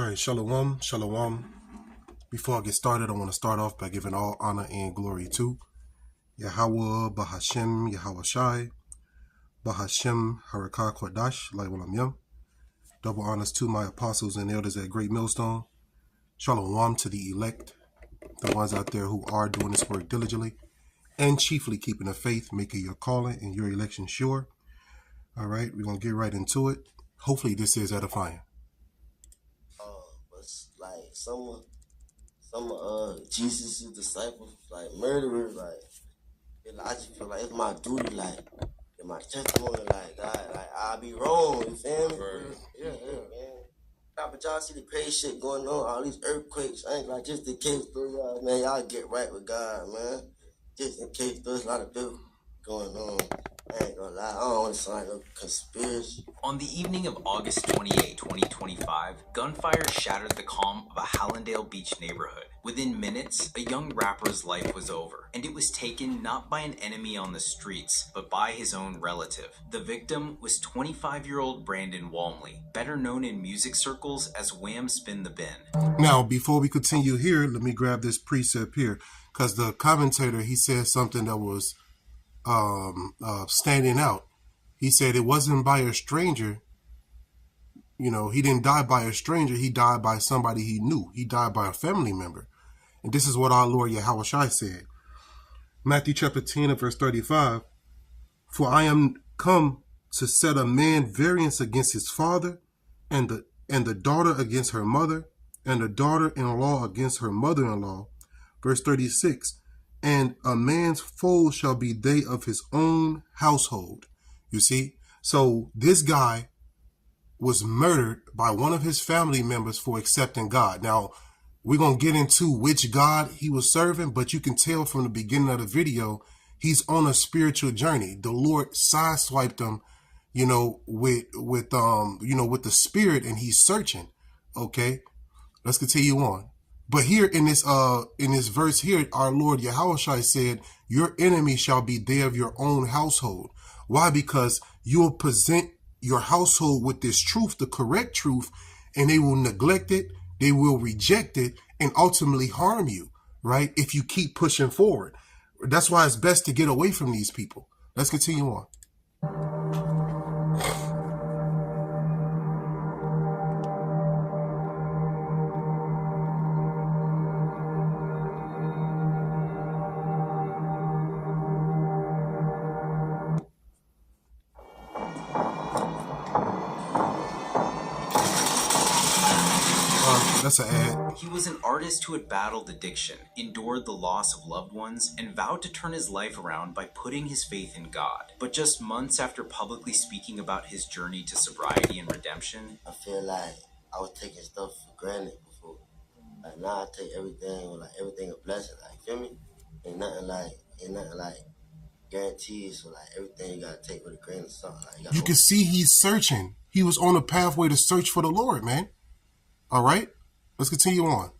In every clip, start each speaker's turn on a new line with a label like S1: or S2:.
S1: All right, shalom, shalom. Before I get started, I want to start off by giving all honor and glory to Yahweh, Bahashem, Yahweh Shai, Bahashem, Harakah Kodash, Laiwalam Yam. Double honors to my apostles and elders at Great Millstone. Shalom to the elect, the ones out there who are doing this work diligently and chiefly keeping the faith, making your calling and your election sure. All right, we're going to get right into it. Hopefully this is edifying.
S2: But like some of Jesus' disciples, like murderers, I just feel like it's my duty, like in my testimony, like God, like I'll be wrong, you feel me? Yeah, man. But y'all see the crazy shit going on, all these earthquakes. I ain't like just in case, though, man, y'all get right with God, man. Just in case there's a lot of people going on. I ain't gonna lie, I don't want to sound like a conspiracy.
S3: On the evening of August 28, 2025, gunfire shattered the calm of a Hallandale Beach neighborhood. Within minutes, a young rapper's life was over, and it was taken not by an enemy on the streets, but by his own relative. The victim was 25-year-old Brandon Walmley, better known in music circles as Wham Spin the Bin.
S1: Now, before we continue here, let me grab this precept here, because the commentator, he said something that was standing out. He said it wasn't by a stranger. You know, he didn't die by a stranger. He died by somebody he knew. He died by a family member. And this is what our Lord Yahweh Shai said. Matthew chapter 10 verse 35. For I am come to set a man variance against his father, and the daughter against her mother, and the daughter-in-law against her mother-in-law. Verse 36. And a man's foes shall be they of his own household. You see? So this guy was murdered by one of his family members for accepting God. Now, we're going to get into which God he was serving, but you can tell from the beginning of the video, he's on a spiritual journey. The Lord sideswiped him, with the spirit, and he's searching. Okay, let's continue on. But here in this verse here, our Lord Yahushua said, your enemy shall be they of your own household. Why? Because you will present your household with this truth, the correct truth, and they will neglect it, they will reject it, and ultimately harm you, right? If you keep pushing forward. That's why it's best to get away from these people. Let's continue on. That's an ad.
S3: He was an artist who had battled addiction, endured the loss of loved ones, and vowed to turn his life around by putting his faith in God. But just months after publicly speaking about his journey to sobriety and redemption,
S2: I feel like I was taking stuff for granted before. Like now I take everything a blessing. Like, feel me? Ain't nothing like guarantees. So like everything you gotta take with a grain of salt. Like,
S1: you can see he's searching. He was on a pathway to search for the Lord, man. All right, let's continue on.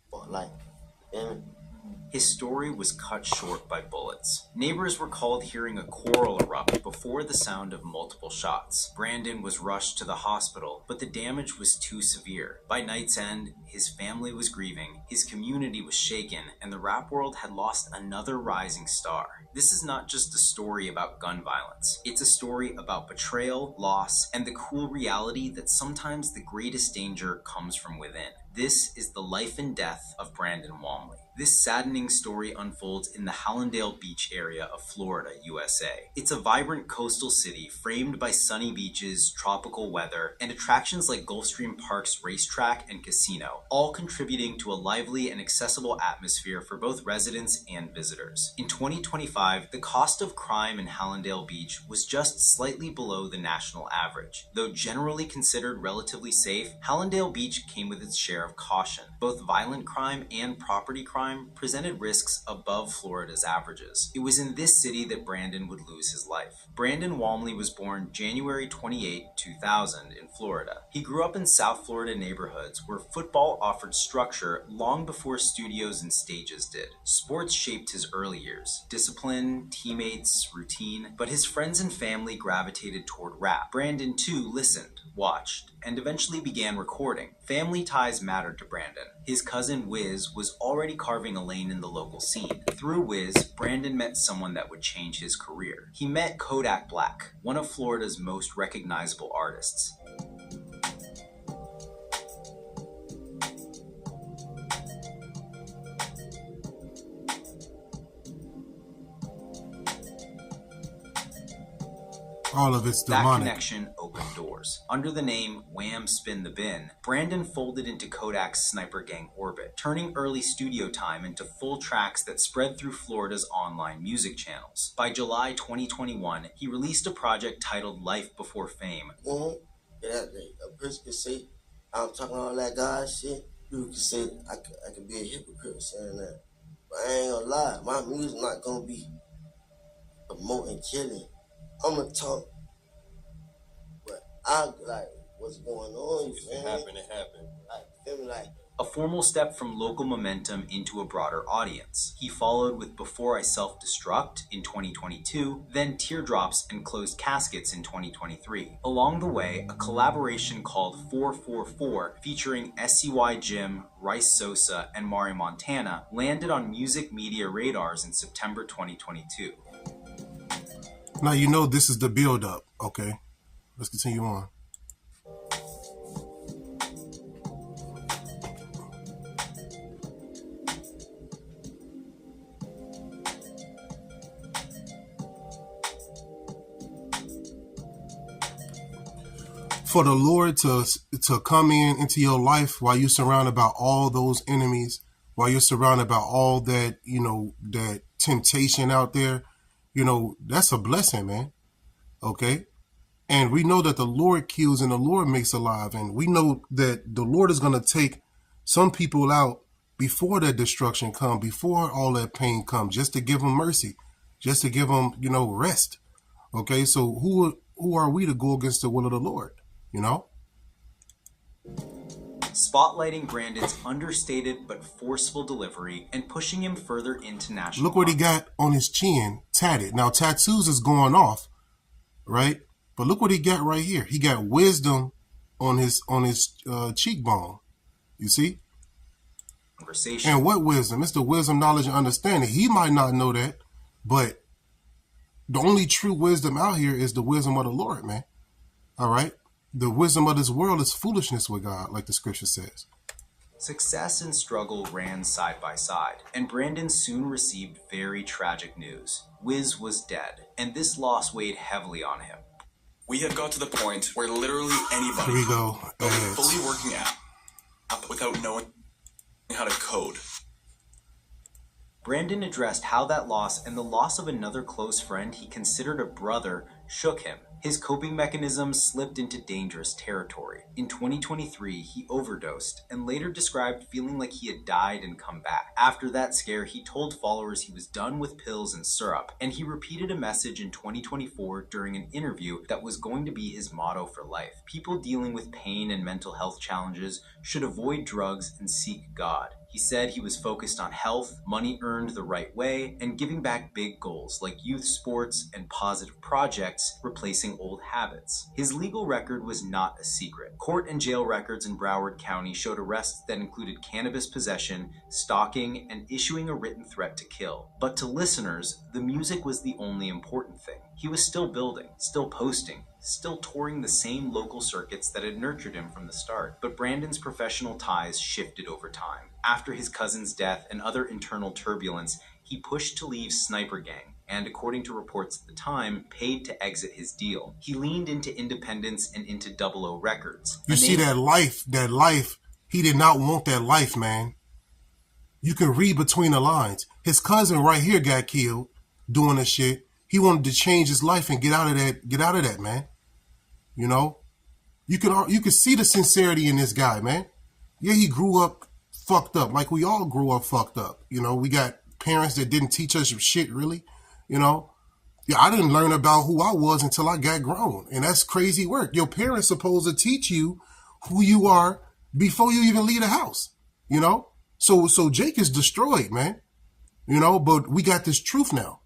S3: His story was cut short by bullets. Neighbors were called hearing a quarrel erupt before the sound of multiple shots. Brandon was rushed to the hospital, but the damage was too severe. By night's end, his family was grieving, his community was shaken, and the rap world had lost another rising star. This is not just a story about gun violence. It's a story about betrayal, loss, and the cruel reality that sometimes the greatest danger comes from within. This is the life and death of Brandon Walmley. This saddening story unfolds in the Hallandale Beach area of Florida, USA. It's a vibrant coastal city framed by sunny beaches, tropical weather, and attractions like Gulfstream Park's racetrack and casino, all contributing to a lively and accessible atmosphere for both residents and visitors. In 2025, the cost of crime in Hallandale Beach was just slightly below the national average. Though generally considered relatively safe, Hallandale Beach came with its share of caution. Both violent crime and property crime crime presented risks above Florida's averages. It was in this city that Brandon would lose his life. Brandon Walmley was born January 28, 2000 in Florida. He grew up in South Florida neighborhoods where football offered structure long before studios and stages did. Sports shaped his early years. Discipline, teammates, routine, but his friends and family gravitated toward rap. Brandon too listened, watched, and eventually began recording. Family ties mattered to Brandon. His cousin Wiz was already carving a lane in the local scene. Through Wiz, Brandon met someone that would change his career. He met Kodak Black, one of Florida's most recognizable artists.
S1: All of it's
S3: That
S1: demonic.
S3: connection opened doors. Under the name Wham Spin the Bin, Brandon folded into Kodak's Sniper Gang orbit, turning early studio time into full tracks that spread through Florida's online music channels. By July 2021, he released a project titled Life Before Fame.
S2: Get out there. A person can say, I'm talking all that God shit. You can say, I could be a hypocrite saying that. But I ain't gonna lie, my music not gonna be promoting killing. I'm gonna talk, but I like what's going on. You feel me?
S4: It happened.
S2: Like, feel me? Like,
S3: A formal step from local momentum into a broader audience. He followed with Before I Self-Destruct in 2022, then Teardrops and Closed Caskets in 2023. Along the way, a collaboration called 444 featuring SCY Jim, Rice Sosa, and Mari Montana landed on music media radars in September 2022.
S1: Now you know this is the build-up, okay? Let's continue on. For the Lord to come into your life while you're surrounded by all those enemies, while you're surrounded by all that, that temptation out there, that's a blessing, man. Okay. And we know that the Lord kills and the Lord makes alive. And we know that the Lord is going to take some people out before that destruction come, before all that pain comes, just to give them mercy, just to give them, rest. Okay. So who are we to go against the will of the Lord?
S3: Spotlighting Brandon's understated but forceful delivery and pushing him further into national.
S1: Look what he got on his chin, tatted. Now tattoos is going off, right? But look what he got right here. He got wisdom on his cheekbone. You see?
S3: Conversation.
S1: And what wisdom? It's the wisdom, knowledge, and understanding. He might not know that, but the only true wisdom out here is the wisdom of the Lord, man. All right? The wisdom of this world is foolishness with God, like the scripture says.
S3: Success and struggle ran side by side, and Brandon soon received very tragic news. Wiz was dead, and this loss weighed heavily on him.
S4: We have got to the point where literally anybody
S1: Here we go.
S4: built a fully working app without knowing how to code.
S3: Brandon addressed how that loss and the loss of another close friend he considered a brother shook him. His coping mechanisms slipped into dangerous territory. In 2023, he overdosed and later described feeling like he had died and come back. After that scare, he told followers he was done with pills and syrup, and he repeated a message in 2024 during an interview that was going to be his motto for life. People dealing with pain and mental health challenges should avoid drugs and seek God. He said he was focused on health, money earned the right way, and giving back big goals like youth sports and positive projects, replacing old habits. His legal record was not a secret. Court and jail records in Broward County showed arrests that included cannabis possession, stalking, and issuing a written threat to kill. But to listeners, the music was the only important thing. He was still building, still posting, still touring the same local circuits that had nurtured him from the start. But Brandon's professional ties shifted over time. After his cousin's death and other internal turbulence, he pushed to leave Sniper Gang, and according to reports at the time, paid to exit his deal. He leaned into independence and into 00 Records.
S1: You see that life, he did not want that life, man. You can read between the lines. His cousin right here got killed doing this shit. He wanted to change his life and get out of that, man. You can see the sincerity in this guy, man. Yeah, he grew up fucked up, like we all grew up fucked up. You know, we got parents that didn't teach us shit really, you know. Yeah, I didn't learn about who I was until I got grown. And that's crazy work. Your parents supposed to teach you who you are before you even leave the house, you know? So Jake is destroyed, man. You know, but we got this truth now.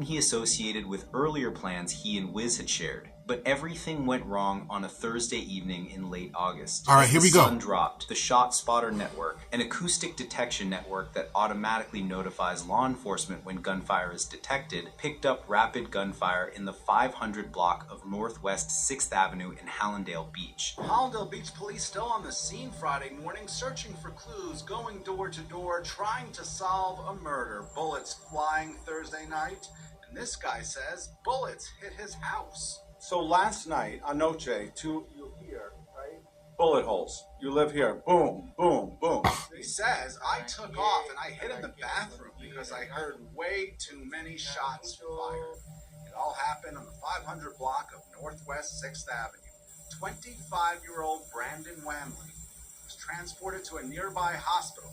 S3: He associated with earlier plans he and Wiz had shared. But everything went wrong on a Thursday evening in late August.
S1: All right, here we go.
S3: The sun dropped. The Shot Spotter Network, an acoustic detection network that automatically notifies law enforcement when gunfire is detected, picked up rapid gunfire in the 500 block of Northwest 6th Avenue in Hallandale Beach.
S5: Hallandale Beach police still on the scene Friday morning, searching for clues, going door to door, trying to solve a murder. Bullets flying Thursday night, and this guy says bullets hit his house.
S6: So last night, anoche, you hear, right? Bullet holes. You live here. Boom, boom, boom.
S5: He says, I took off and I hid in the bathroom because I heard way too many shots fired. It all happened on the 500 block of Northwest 6th Avenue. 25-year-old Brandon Wamley was transported to a nearby hospital.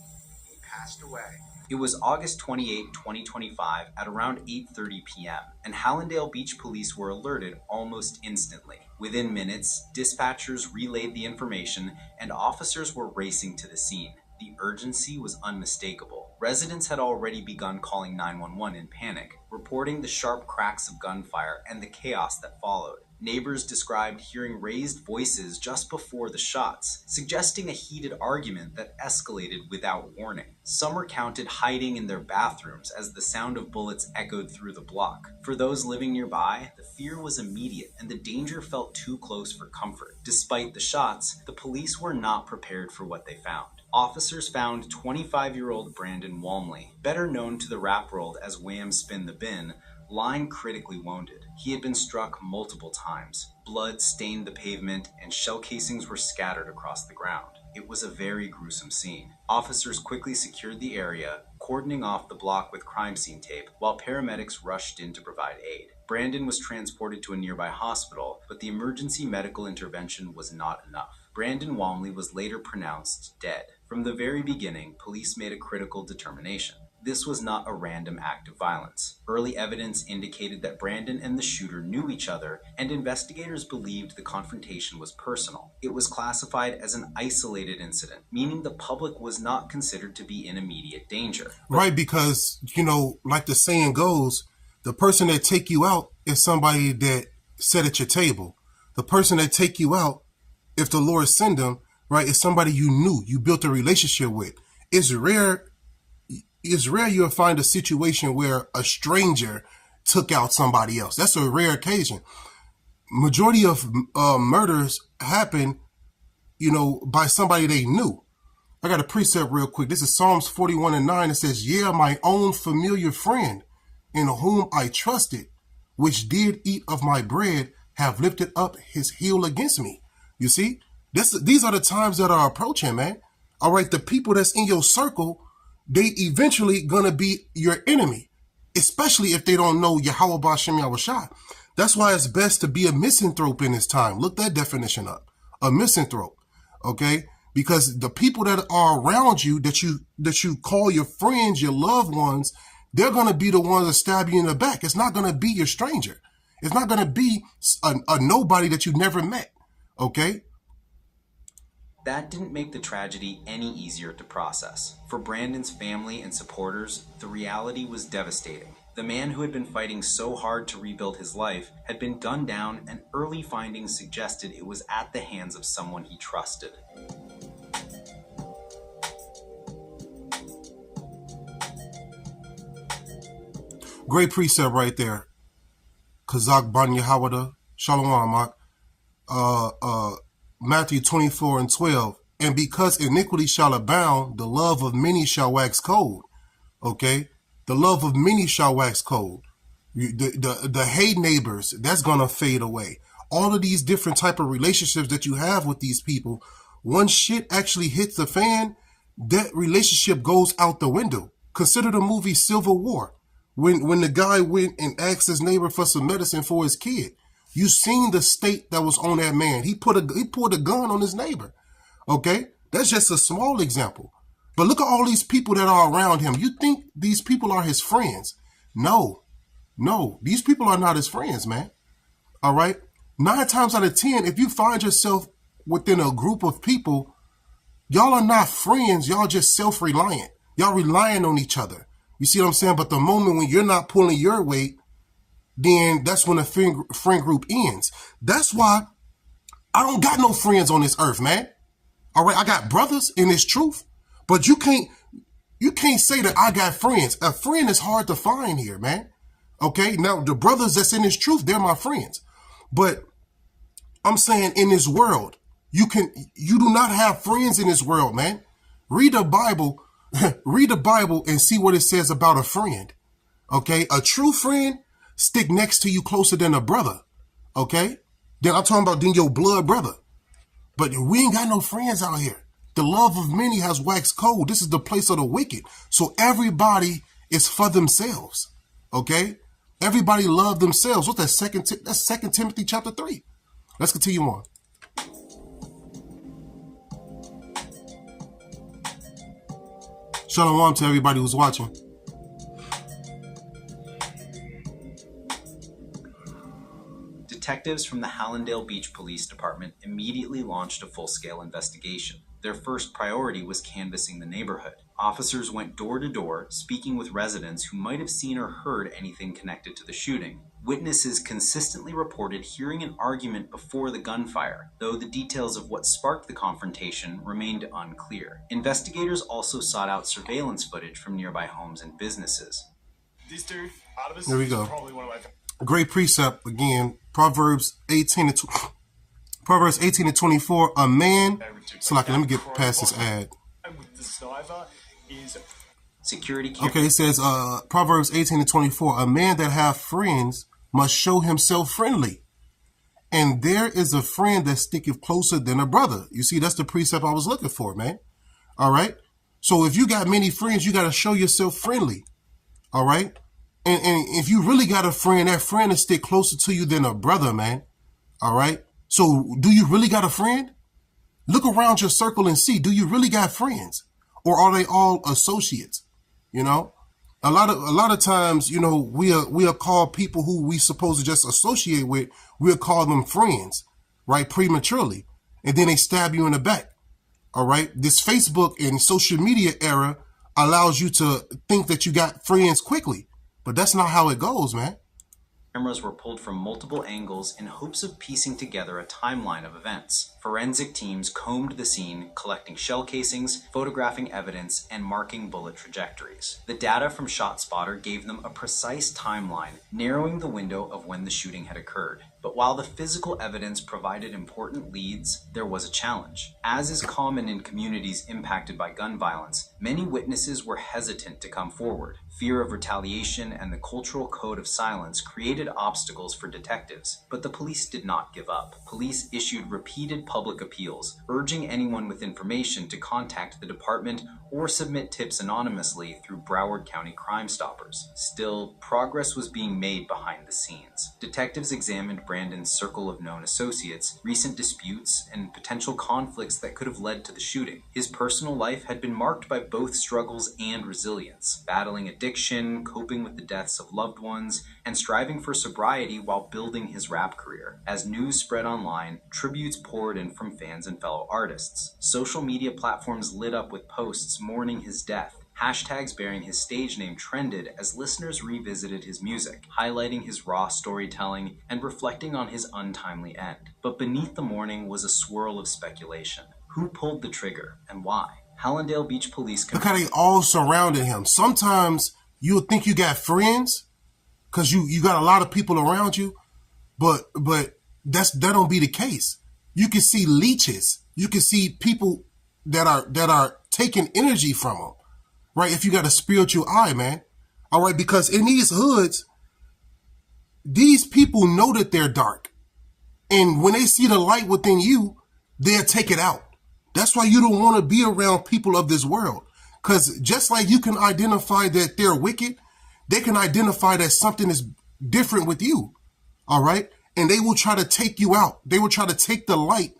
S5: He passed away.
S3: It was August 28, 2025 at around 8:30 p.m. and Hallandale Beach police were alerted almost instantly. Within minutes, dispatchers relayed the information and officers were racing to the scene. The urgency was unmistakable. Residents had already begun calling 911 in panic, reporting the sharp cracks of gunfire and the chaos that followed. Neighbors described hearing raised voices just before the shots, suggesting a heated argument that escalated without warning. Some recounted hiding in their bathrooms as the sound of bullets echoed through the block. For those living nearby, the fear was immediate and the danger felt too close for comfort. Despite the shots, the police were not prepared for what they found. Officers found 25-year-old Brandon Walmley, better known to the rap world as Wham Spin the Bin, lying critically wounded. He had been struck multiple times. Blood stained the pavement and shell casings were scattered across the ground. It was a very gruesome scene. Officers quickly secured the area, cordoning off the block with crime scene tape, while paramedics rushed in to provide aid. Brandon was transported to a nearby hospital, but the emergency medical intervention was not enough. Brandon Walmley was later pronounced dead. From the very beginning, police made a critical determination. This was not a random act of violence. Early evidence indicated that Brandon and the shooter knew each other, and investigators believed the confrontation was personal. It was classified as an isolated incident, meaning the public was not considered to be in immediate danger.
S1: Right, because, you know, like the saying goes, the person that take you out is somebody that sat at your table. The person that take you out, if the Lord send them, right, is somebody you knew, you built a relationship with. It's rare you'll find a situation where a stranger took out somebody else. That's a rare occasion. Majority of murders happen, you know, by somebody they knew. I got a precept real quick. This is Psalms 41:9. It says, "Yeah, my own familiar friend, in whom I trusted, which did eat of my bread, have lifted up his heel against me." You see, these are the times that are approaching, man. All right, the people that's in your circle, they eventually gonna be your enemy, especially if they don't know Yahweh B'Shem Yahushua. That's why it's best to be a misanthrope in this time. Look that definition up. A misanthrope, okay? Because the people that are around you, that you call your friends, your loved ones, they're gonna be the ones that stab you in the back. It's not gonna be your stranger. It's not gonna be a nobody that you never met, okay?
S3: That didn't make the tragedy any easier to process. For Brandon's family and supporters, the reality was devastating. The man who had been fighting so hard to rebuild his life had been gunned down, and early findings suggested it was at the hands of someone he trusted.
S1: Great precept right there. Kazak Ban Yahawada, Shalom, Mark. Matthew 24:12. And because iniquity shall abound, the love of many shall wax cold. Okay? The love of many shall wax cold. The hate neighbors, that's going to fade away. All of these different type of relationships that you have with these people, once shit actually hits the fan, that relationship goes out the window. Consider the movie Civil War. When the guy went and asked his neighbor for some medicine for his kid, you seen the state that was on that man. He pulled a gun on his neighbor. Okay? That's just a small example. But look at all these people that are around him. You think these people are his friends? No, these people are not his friends, man. All right. 9 times out of 10, if you find yourself within a group of people, y'all are not friends. Y'all just self-reliant. Y'all relying on each other. You see what I'm saying? But the moment when you're not pulling your weight, then that's when the friend group ends. That's why I don't got no friends on this earth, man. All right. I got brothers in this truth, but you can't say that I got friends. A friend is hard to find here, man. Okay. Now the brothers that's in this truth, they're my friends. But I'm saying in this world, you do not have friends in this world, man. Read the Bible, and see what it says about a friend. Okay. A true friend stick next to you closer than a brother. Okay. Then I'm talking about your blood brother. But we ain't got no friends out here. The love of many has waxed cold. This is the place of the wicked. So everybody is for themselves. Okay. Everybody love themselves. What's that? That's 2 Timothy chapter 3. Let's continue on. Shalom to everybody who's watching.
S3: Detectives from the Hallandale Beach Police Department immediately launched a full-scale investigation. Their first priority was canvassing the neighborhood. Officers went door to door, speaking with residents who might have seen or heard anything connected to the shooting. Witnesses consistently reported hearing an argument before the gunfire, though the details of what sparked the confrontation remained unclear. Investigators also sought out surveillance footage from nearby homes and businesses.
S4: These two, out of us,
S1: There we go.
S4: probably one of my
S1: Great precept again. Proverbs 18 to 24. A man. So let me get past this ad.
S4: with the sniper is
S3: Security cameras.
S1: Okay, it says Proverbs 18 to 24. A man that hath friends must show himself friendly. And there is a friend that sticketh closer than a brother. You see, that's the precept I was looking for, man. All right. So if you got many friends, you got to show yourself friendly. All right. And if you really got a friend, that friend will stick closer to you than a brother, man. All right. So do you really got a friend? Look around your circle and see, do you really got friends, or are they all associates? You know, a lot of times, you know, we'll call people who we supposed to just associate with, we'll call them friends, right? Prematurely. And then they stab you in the back. All right. This Facebook and social media era allows you to think that you got friends quickly, but that's not how it goes, man.
S3: Cameras were pulled from multiple angles in hopes of piecing together a timeline of events. Forensic teams combed the scene, collecting shell casings, photographing evidence, and marking bullet trajectories. The data from ShotSpotter gave them a precise timeline, narrowing the window of when the shooting had occurred. But while the physical evidence provided important leads, there was a challenge. As is common in communities impacted by gun violence, many witnesses were hesitant to come forward. Fear of retaliation and the cultural code of silence created obstacles for detectives, but the police did not give up. Police issued repeated public appeals, urging anyone with information to contact the department or submit tips anonymously through Broward County Crime Stoppers. Still, progress was being made behind the scenes. Detectives examined Brandon's circle of known associates, recent disputes, and potential conflicts that could have led to the shooting. His personal life had been marked by both struggles and resilience, battling addiction, coping with the deaths of loved ones, and striving for sobriety while building his rap career. As news spread online, tributes poured in from fans and fellow artists. Social media platforms lit up with posts mourning his death. Hashtags bearing his stage name trended as listeners revisited his music, highlighting his raw storytelling and reflecting on his untimely end. But beneath the mourning was a swirl of speculation. Who pulled the trigger and why? Hallandale Beach Police...
S1: Look how they all surrounded him. Sometimes you'll think you got friends because you got a lot of people around you, but that don't be the case. You can see leeches. You can see people that are taking energy from them. Right, if you got a spiritual eye, man. All right, because in these hoods, these people know that they're dark. And when they see the light within you, they'll take it out. That's why you don't want to be around people of this world. Because just like you can identify that they're wicked, they can identify that something is different with you. All right, and they will try to take you out. They will try to take the light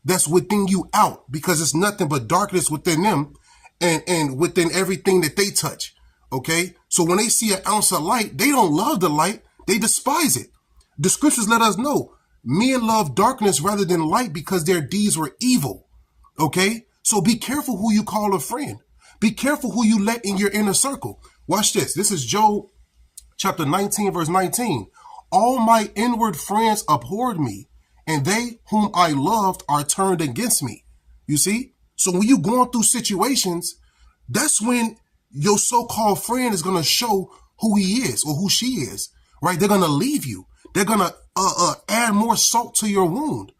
S1: that's within you out, because it's nothing but darkness within them and within everything that they touch. Okay. So when they see an ounce of light, they don't love the light. They despise it. The scriptures let us know men love darkness rather than light because their deeds were evil. Okay. So be careful who you call a friend. Be careful who you let in your inner circle. Watch this. This is Job chapter 19, verse 19. All my inward friends abhorred me, and they whom I loved are turned against me. You see? So when you're going through situations, that's when your so-called friend is going to show who he is or who she is, right? They're going to leave you. They're going to add more salt to your wound.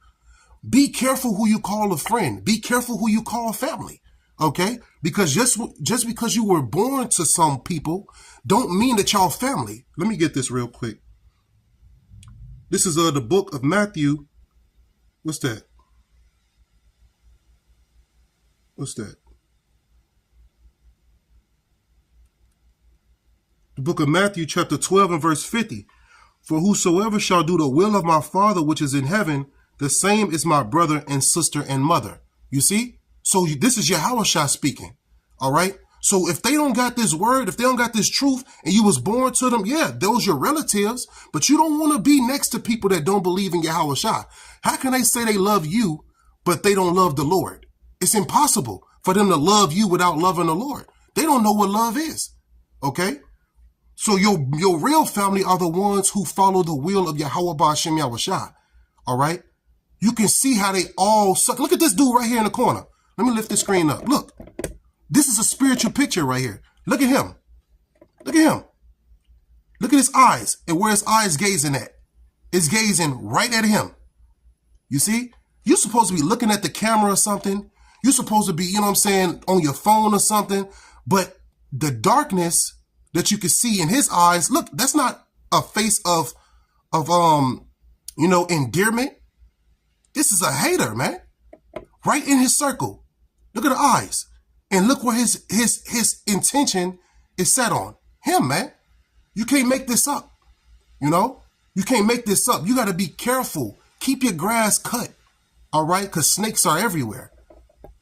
S1: Be careful who you call a friend. Be careful who you call family. Okay? Because just because you were born to some people don't mean that y'all family. Let me get this real quick. This is the book of Matthew. What's that? What's that? The book of Matthew chapter 12 and verse 50. For whosoever shall do the will of my Father which is in heaven, the same is my brother and sister and mother. You see? So this is Yahushua speaking. All right. So if they don't got this word, if they don't got this truth and you was born to them, yeah, those your relatives, but you don't want to be next to people that don't believe in Yahushua. How can they say they love you, but they don't love the Lord? It's impossible for them to love you without loving the Lord. They don't know what love is. Okay. So your real family are the ones who follow the will of Yahweh Ba'ashem Yahushua. All right. You can see how they all suck. Look at this dude right here in the corner. Let me lift this screen up. Look, this is a spiritual picture right here. Look at him. Look at him. Look at his eyes and where his eyes gazing at. It's gazing right at him. You see, you're supposed to be looking at the camera or something. You're supposed to be, you know what I'm saying, on your phone or something. But the darkness that you can see in his eyes, look, that's not a face of endearment. This is a hater, man. Right in his circle. Look at the eyes. And look where his intention is set on. Him, man. You can't make this up. You know? You can't make this up. You got to be careful. Keep your grass cut. All right? Because snakes are everywhere.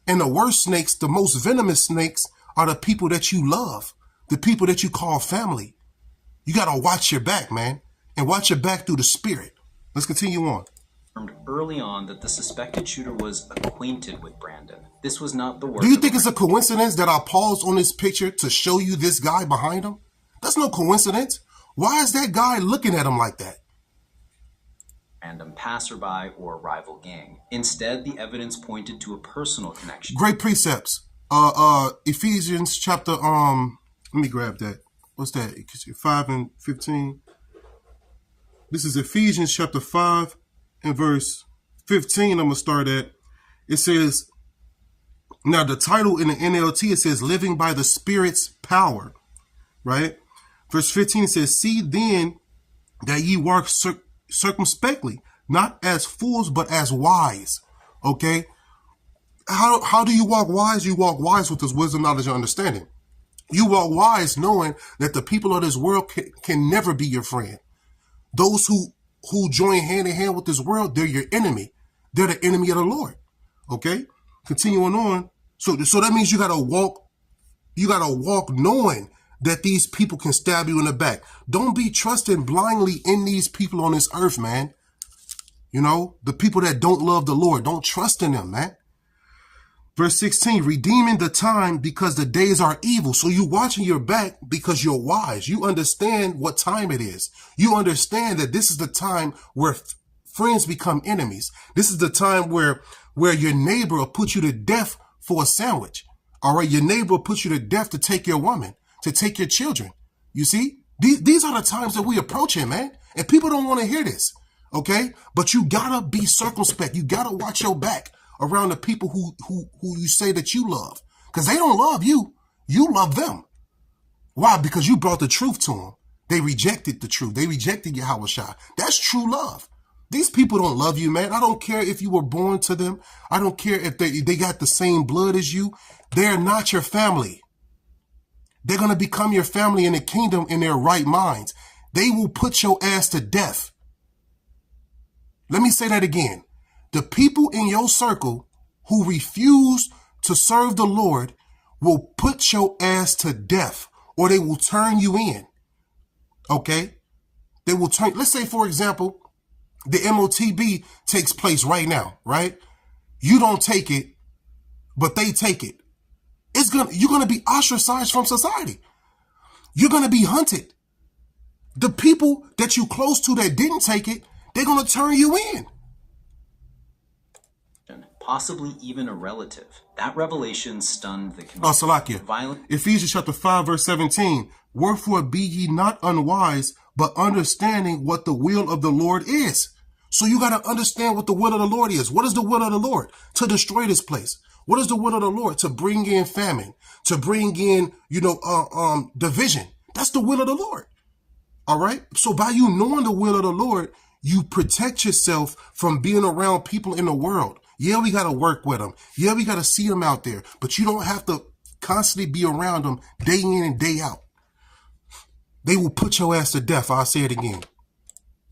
S1: And the worst snakes, the most venomous snakes, are the people that you love. The people that you call family. You got to watch your back, man. And watch your back through the spirit. Let's continue on.
S3: Early on that the suspected shooter was acquainted with Brandon. This was not the work.
S1: Do you think it's a coincidence that I paused on this picture to show you this guy behind him? That's no coincidence. Why is that guy looking at him like that?
S3: Random passerby or rival gang. Instead, the evidence pointed to a personal connection.
S1: Great precepts. Ephesians chapter, let me grab that. What's that? 5 and 15. This is Ephesians chapter 5 and verse 15. I'm going to start at. It says, now the title in the NLT, it says living by the Spirit's power, right? Verse 15 says, see then that ye walk circumspectly, not as fools, but as wise. Okay. How do you walk wise? You walk wise with this wisdom, knowledge, and understanding. You walk wise knowing that the people of this world can never be your friend. Those who join hand in hand with this world, they're your enemy. They're the enemy of the Lord. Okay. Continuing on. So that means you got to walk knowing that these people can stab you in the back. Don't be trusting blindly in these people on this earth, man. You know, the people that don't love the Lord, don't trust in them, man. Verse 16, redeeming the time because the days are evil. So you watching your back because you're wise. You understand what time it is. You understand that this is the time where friends become enemies. This is the time where your neighbor will put you to death for a sandwich. All right. Your neighbor will put you to death to take your woman, to take your children. You see, these are the times that we approach it, man. And people don't want to hear this. Okay. But you gotta be circumspect. You gotta watch your back around the people who you say that you love, because they don't love you. You love them. Why? Because you brought the truth to them. They rejected the truth. They rejected Yahushua. That's true love. These people don't love you, man. I don't care if you were born to them. I don't care if they got the same blood as you. They're not your family. They're going to become your family in the kingdom in their right minds. They will put your ass to death. Let me say that again. The people in your circle who refuse to serve the Lord will put your ass to death, or they will turn you in. Okay? They will turn, let's say, for example, the MOTB takes place right now, right? You don't take it, but they take it. You're gonna be ostracized from society. You're gonna be hunted. The people that you close to that didn't take it, they're gonna turn you in.
S3: Possibly even a relative. That revelation stunned the community.
S1: Salakia. Ephesians chapter 5, verse 17. Wherefore be ye not unwise, but understanding what the will of the Lord is. So you got to understand what the will of the Lord is. What is the will of the Lord? To destroy this place. What is the will of the Lord? To bring in famine, to bring in, division. That's the will of the Lord. All right. So by you knowing the will of the Lord, you protect yourself from being around people in the world. Yeah, we got to work with them. Yeah, we got to see them out there, but you don't have to constantly be around them day in and day out. They will put your ass to death. I'll say it again.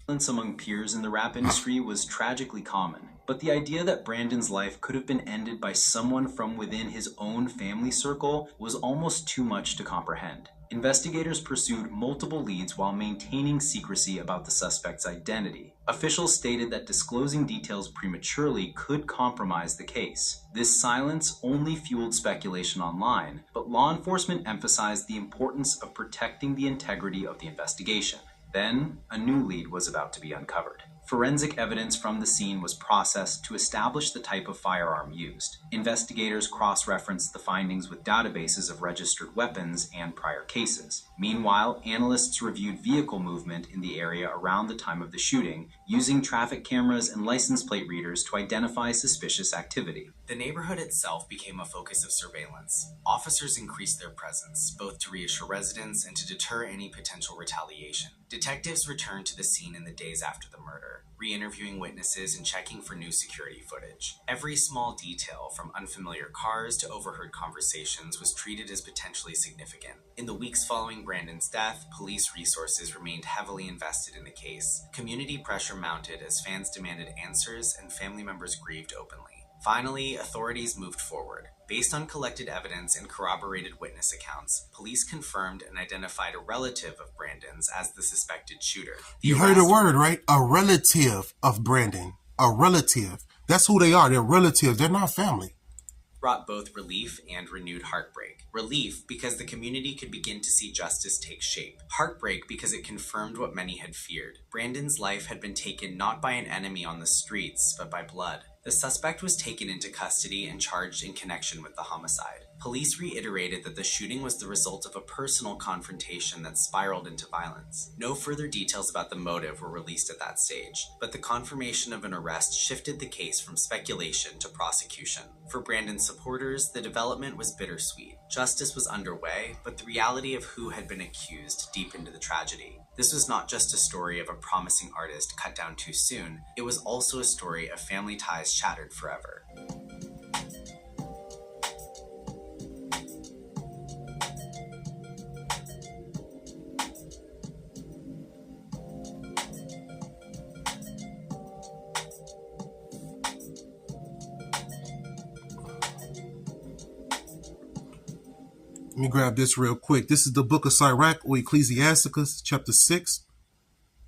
S3: Violence among peers in the rap industry was tragically common, but the idea that Brandon's life could have been ended by someone from within his own family circle was almost too much to comprehend. Investigators pursued multiple leads while maintaining secrecy about the suspect's identity. Officials stated that disclosing details prematurely could compromise the case. This silence only fueled speculation online, but law enforcement emphasized the importance of protecting the integrity of the investigation. Then, a new lead was about to be uncovered. Forensic evidence from the scene was processed to establish the type of firearm used. Investigators cross-referenced the findings with databases of registered weapons and prior cases. Meanwhile, analysts reviewed vehicle movement in the area around the time of the shooting, using traffic cameras and license plate readers to identify suspicious activity. The neighborhood itself became a focus of surveillance. Officers increased their presence, both to reassure residents and to deter any potential retaliation. Detectives returned to the scene in the days after the murder, re-interviewing witnesses and checking for new security footage. Every small detail, from unfamiliar cars to overheard conversations, was treated as potentially significant. In the weeks following Brandon's death, police resources remained heavily invested in the case. Community pressure mounted as fans demanded answers and family members grieved openly. Finally, authorities moved forward. Based on collected evidence and corroborated witness accounts, police confirmed and identified a relative of Brandon's as the suspected shooter.
S1: You heard the word, right? A relative of Brandon. A relative. That's who they are. They're relatives. They're not family.
S3: Brought both relief and renewed heartbreak. Relief because the community could begin to see justice take shape. Heartbreak because it confirmed what many had feared. Brandon's life had been taken not by an enemy on the streets, but by blood. The suspect was taken into custody and charged in connection with the homicide. Police reiterated that the shooting was the result of a personal confrontation that spiraled into violence. No further details about the motive were released at that stage, but the confirmation of an arrest shifted the case from speculation to prosecution. For Brandon's supporters, the development was bittersweet. Justice was underway, but the reality of who had been accused deepened the tragedy. This was not just a story of a promising artist cut down too soon, it was also a story of family ties shattered forever.
S1: Let me grab this real quick. This is the book of Sirach, or Ecclesiasticus, chapter 6,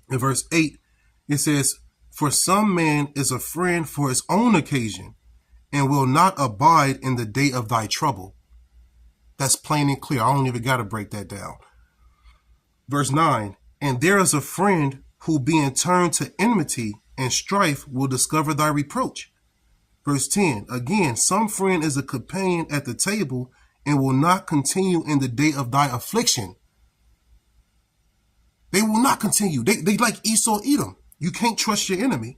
S1: and verse 8. It says, "For some man is a friend for his own occasion, and will not abide in the day of thy trouble." That's plain and clear. I don't even got to break that down. Verse 9, "And there is a friend who being turned to enmity and strife will discover thy reproach." Verse 10, again, "Some friend is a companion at the table and will not continue in the day of thy affliction." They will not continue. They like Esau, Edom. You can't trust your enemy.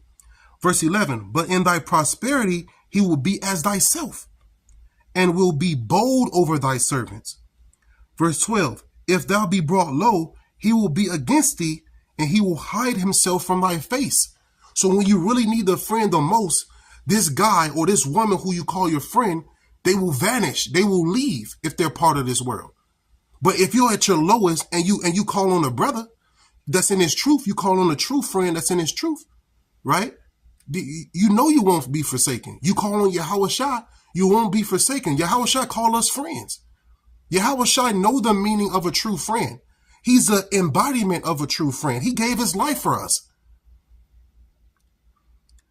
S1: Verse 11, "But in thy prosperity he will be as thyself, and will be bold over thy servants." Verse 12, "If thou be brought low, he will be against thee, and he will hide himself from thy face." So when you really need the friend the most, this guy or this woman who you call your friend, they will vanish. They will leave if they're part of this world. But if you're at your lowest and you call on a brother that's in his truth, you call on a true friend that's in his truth, right? You know you won't be forsaken. You call on Yahushua, you won't be forsaken. Yahushua call us friends. Yahushua know the meaning of a true friend. He's the embodiment of a true friend. He gave his life for us.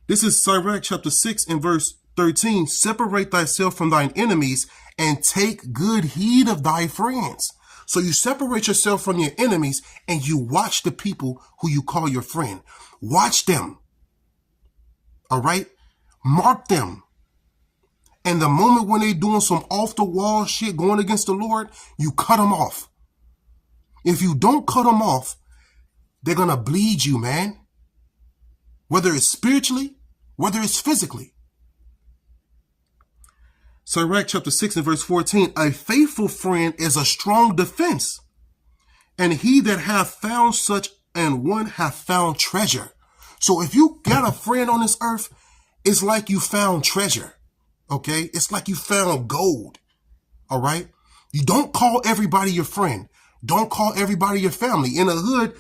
S1: This is Sirach chapter 6 and verse 13. Separate thyself from thine enemies and take good heed of thy friends. So you separate yourself from your enemies and you watch the people who you call your friend. Watch them. All right? Mark them. And the moment when they doing some off the wall shit going against the Lord, you cut them off. If you don't cut them off, they're going to bleed you, man. Whether it's spiritually, whether it's physically. Sirach chapter 6 and verse 14, a faithful friend is a strong defense, and he that hath found such an one hath found treasure. So if you got a friend on this earth, it's like you found treasure, okay? It's like you found gold, all right? You don't call everybody your friend. Don't call everybody your family. In the hood,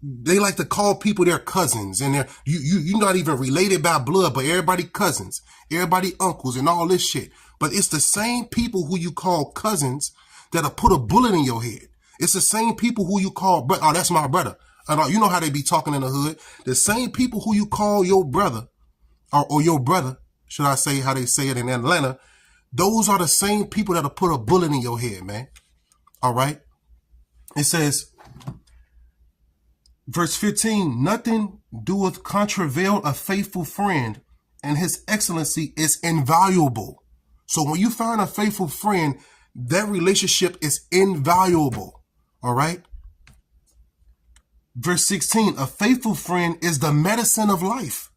S1: they like to call people their cousins, and you're not even related by blood, but everybody cousins, everybody uncles, and all this shit. But it's the same people who you call cousins that'll put a bullet in your head. It's the same people who you call, oh, that's my brother. You know how they be talking in the hood. The same people who you call your brother, or your brother, should I say how they say it in Atlanta, those are the same people that'll put a bullet in your head, man. All right? It says, verse 15, nothing doeth contravail a faithful friend, and his excellency is invaluable. So when you find a faithful friend, that relationship is invaluable. All right. Verse 16, a faithful friend is the medicine of life,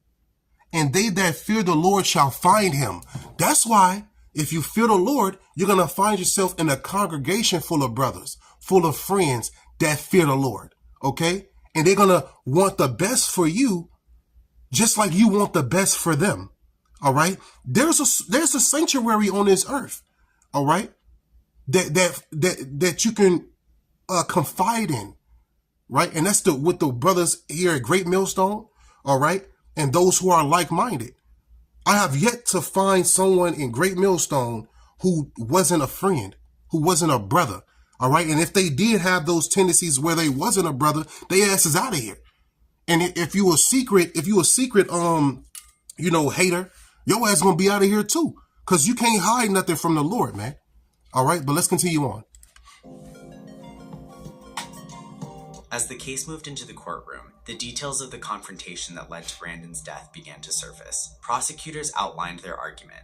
S1: and they that fear the Lord shall find him. That's why if you fear the Lord, you're going to find yourself in a congregation full of brothers, full of friends that fear the Lord. Okay. And they're going to want the best for you, just like you want the best for them. All right. There's a sanctuary on this earth. All right. That you can confide in. Right. And that's with the brothers here at Great Millstone. All right. And those who are like-minded. I have yet to find someone in Great Millstone who wasn't a friend, who wasn't a brother. All right. And if they did have those tendencies where they wasn't a brother, their ass is out of here. And if you a secret, hater, your ass gonna be out of here too, because you can't hide nothing from the Lord, man. All right, but let's continue on.
S3: As the case moved into the courtroom, the details of the confrontation that led to Brandon's death began to surface. Prosecutors outlined their argument.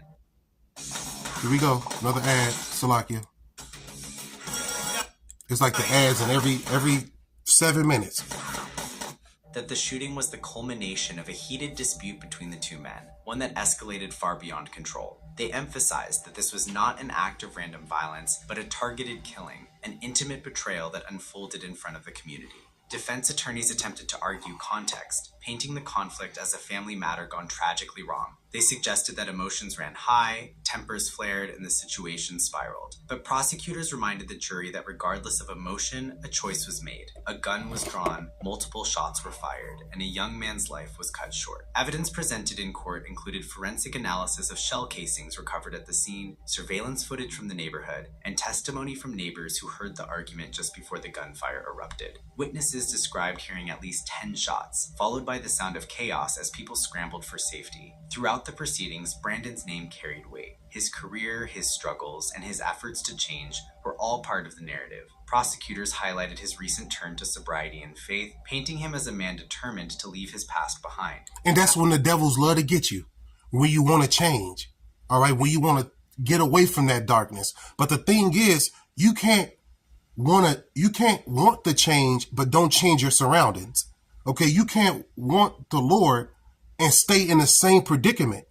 S1: Here we go, another ad, Salakia. It's like the ads in every 7 minutes.
S3: That the shooting was the culmination of a heated dispute between the two men, one that escalated far beyond control. They emphasized that this was not an act of random violence, but a targeted killing, an intimate betrayal that unfolded in front of the community. Defense attorneys attempted to argue context, painting the conflict as a family matter gone tragically wrong. They suggested that emotions ran high, tempers flared, and the situation spiraled. But prosecutors reminded the jury that regardless of emotion, a choice was made. A gun was drawn, multiple shots were fired, and a young man's life was cut short. Evidence presented in court included forensic analysis of shell casings recovered at the scene, surveillance footage from the neighborhood, and testimony from neighbors who heard the argument just before the gunfire erupted. Witnesses described hearing at least 10 shots, followed by the sound of chaos as people scrambled for safety. Throughout the proceedings, Brandon's name carried weight. His career, his struggles, and his efforts to change were all part of the narrative. Prosecutors highlighted his recent turn to sobriety and faith, painting him as a man determined to leave his past behind.
S1: And that's when the devils love to get you, when you want to change, all right, when you want to get away from that darkness. But the thing is, you can't want the change, but don't change your surroundings. Okay, you can't want the Lord and stay in the same predicament.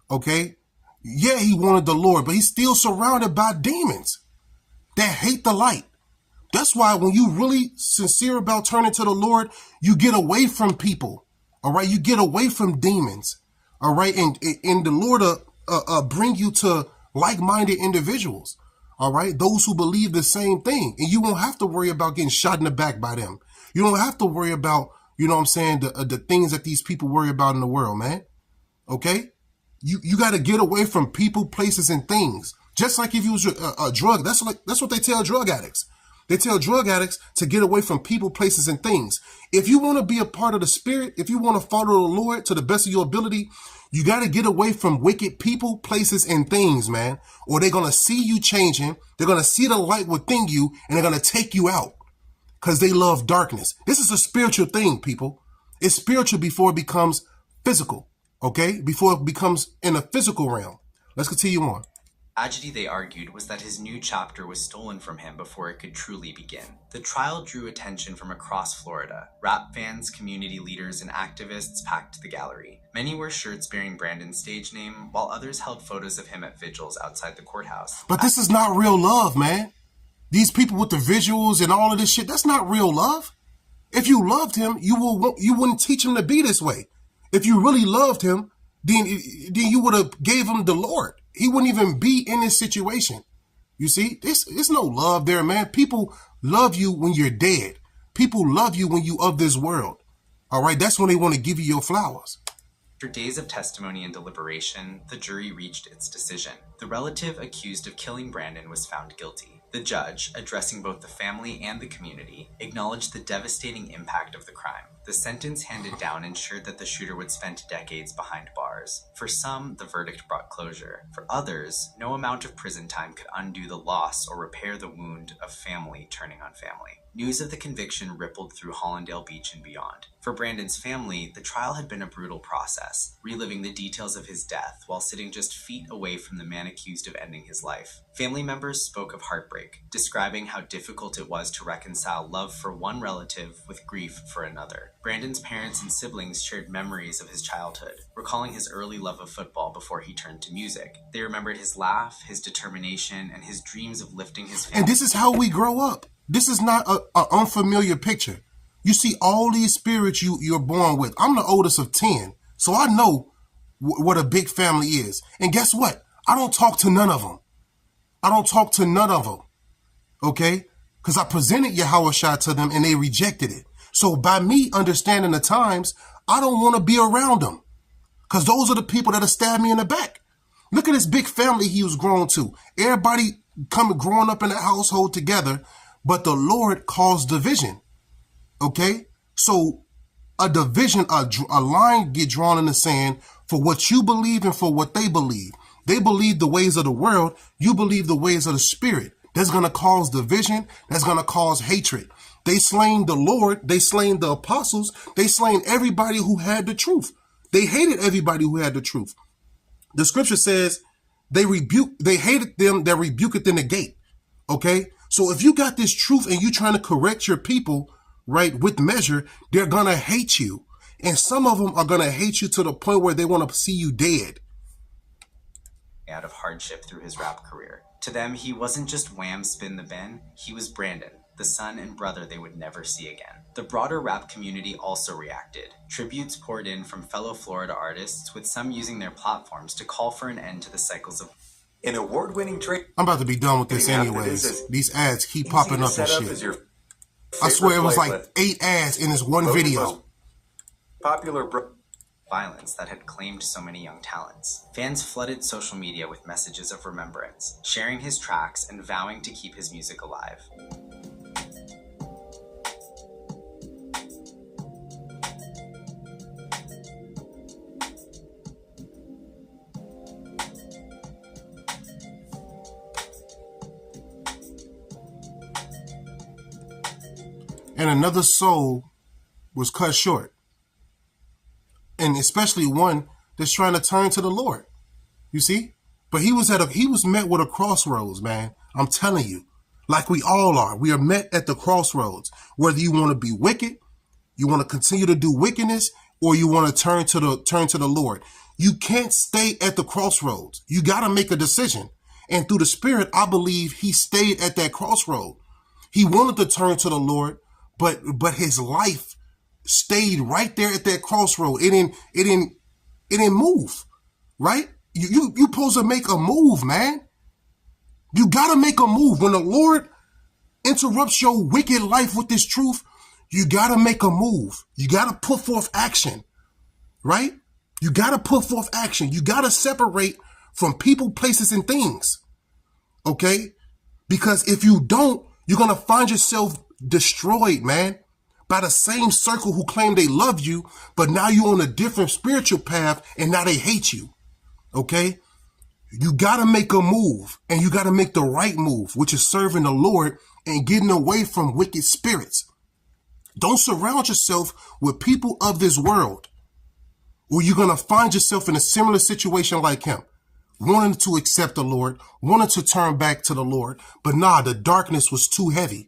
S1: Okay, yeah, he wanted the Lord, but he's still surrounded by demons that hate the light. That's why when you really sincere about turning to the Lord, you get away from people. All right, you get away from demons. All right, and the Lord bring you to like-minded individuals. All right, those who believe the same thing, and you won't have to worry about getting shot in the back by them. You don't have to worry about, you know what I'm saying, the things that these people worry about in the world, man. Okay? You got to get away from people, places, and things. Just like if you was a drug, that's what they tell drug addicts. They tell drug addicts to get away from people, places, and things. If you want to be a part of the Spirit, if you want to follow the Lord to the best of your ability, you got to get away from wicked people, places, and things, man. Or they're going to see you changing. They're going to see the light within you, and they're going to take you out because they love darkness. This is a spiritual thing, people. It's spiritual before it becomes physical, okay? Before it becomes in a physical realm. Let's continue on.
S3: Tragedy, they argued, was that his new chapter was stolen from him before it could truly begin. The trial drew attention from across Florida. Rap fans, community leaders, and activists packed the gallery. Many wore shirts bearing Brandon's stage name, while others held photos of him at vigils outside the courthouse.
S1: But this is not real love, man. These people with the visuals and all of this shit, that's not real love. If you loved him, you wouldn't teach him to be this way. If you really loved him, then you would have gave him the Lord. He wouldn't even be in this situation. You see, there's no love there, man. People love you when you're dead. People love you when you of this world. All right, that's when they want to give you your flowers.
S3: After days of testimony and deliberation, the jury reached its decision. The relative accused of killing Brandon was found guilty. The judge, addressing both the family and the community, acknowledged the devastating impact of the crime. The sentence handed down ensured that the shooter would spend decades behind bars. For some, the verdict brought closure. For others, no amount of prison time could undo the loss or repair the wound of family turning on family. News of the conviction rippled through Hollandale Beach and beyond. For Brandon's family, the trial had been a brutal process, reliving the details of his death while sitting just feet away from the man accused of ending his life. Family members spoke of heartbreak, describing how difficult it was to reconcile love for one relative with grief for another. Brandon's parents and siblings shared memories of his childhood, recalling his early love of football before he turned to music. They remembered his laugh, his determination, and his dreams of lifting his family.
S1: And this is how we grow up. This is not an unfamiliar picture. You see all these spirits you're born with. I'm the oldest of 10, so I know what a big family is. And guess what? I don't talk to none of them. Okay? Because I presented Yahushua to them and they rejected it. So by me understanding the times, I don't want to be around them. Because those are the people that'll stab me in the back. Look at this big family he was grown to. Everybody growing up in that household together, but the Lord caused division. Okay? So a division, a line get drawn in the sand for what you believe and for what they believe. They believe the ways of the world. You believe the ways of the Spirit. That's going to cause division. That's going to cause hatred. They slain the Lord. They slain the apostles. They slain everybody who had the truth. They hated everybody who had the truth. The scripture says they hated them that rebuketh in the gate. Okay? So if you got this truth and you trying to correct your people, right, with measure, they're going to hate you. And some of them are going to hate you to the point where they want to see you dead.
S3: Out of hardship through his rap career. To them, he wasn't just Wham Spin the Ben, he was Brandon, the son and brother they would never see again. The broader rap community also reacted. Tributes poured in from fellow Florida artists, with some using their platforms to call for an end to the cycles of
S4: An award-winning trade.
S1: I'm about to be done with this anyways. These ads keep popping up and shit. I swear it was like 8 ads in this one video.
S4: Popular
S3: violence that had claimed so many young talents. Fans flooded social media with messages of remembrance, sharing his tracks and vowing to keep his music alive.
S1: And another soul was cut short. And especially one that's trying to turn to the Lord. You see? But he was met with a crossroads, man. I'm telling you. Like we all are. We are met at the crossroads. Whether you want to be wicked, you want to continue to do wickedness, or you want to turn to the Lord. You can't stay at the crossroads. You got to make a decision. And through the Spirit, I believe he stayed at that crossroad. He wanted to turn to the Lord, but his life stayed right there at that crossroad. It didn't move, right? You supposed to make a move, man. You got to make a move. When the Lord interrupts your wicked life with this truth, you got to make a move. You got to put forth action, right? You got to put forth action. You got to separate from people, places, and things. Okay? Because if you don't, you're going to find yourself destroyed, man, by the same circle who claim they love you, but now you're on a different spiritual path and now they hate you. Okay? You got to make a move, and you got to make the right move, which is serving the Lord and getting away from wicked spirits. Don't surround yourself with people of this world, or you're going to find yourself in a similar situation like him, wanting to accept the Lord, wanting to turn back to the Lord. But nah, the darkness was too heavy.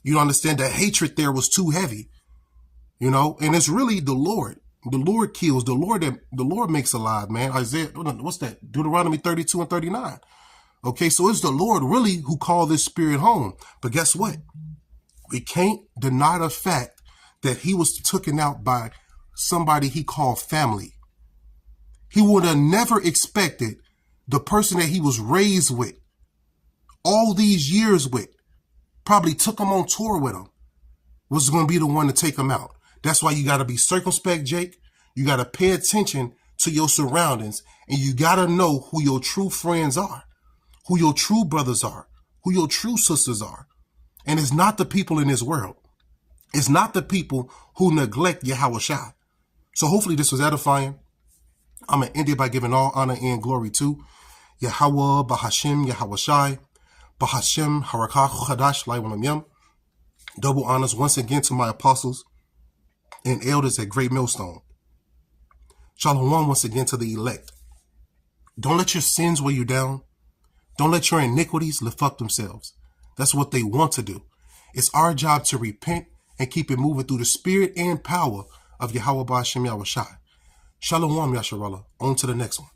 S1: You understand? The hatred there was too heavy, you know, and it's really the Lord. The Lord kills, the Lord makes alive, man. Isaiah, what's that? Deuteronomy 32 and 39. Okay, so it's the Lord really who called this spirit home. But guess what? We can't deny the fact that he was taken out by somebody he called family. He would have never expected the person that he was raised with, all these years with, probably took him on tour with him, was going to be the one to take him out. That's why you got to be circumspect, Jake. You got to pay attention to your surroundings, and you got to know who your true friends are, who your true brothers are, who your true sisters are. And it's not the people in this world. It's not the people who neglect Yahweh Shai. So hopefully this was edifying. I'm going to end it by giving all honor and glory to Yahweh, Bahashim, Yahweh Shai, Bahashim, Harakah, Chadash, Laiwalam Yam. Double honors once again to my apostles and elders at Great Millstone. Shalom once again to the elect. Don't let your sins weigh you down. Don't let your iniquities lift up themselves. That's what they want to do. It's our job to repent and keep it moving through the spirit and power of Yahweh Ba'ashem Yahweh Shai. Shalom Yasharallah. On to the next one.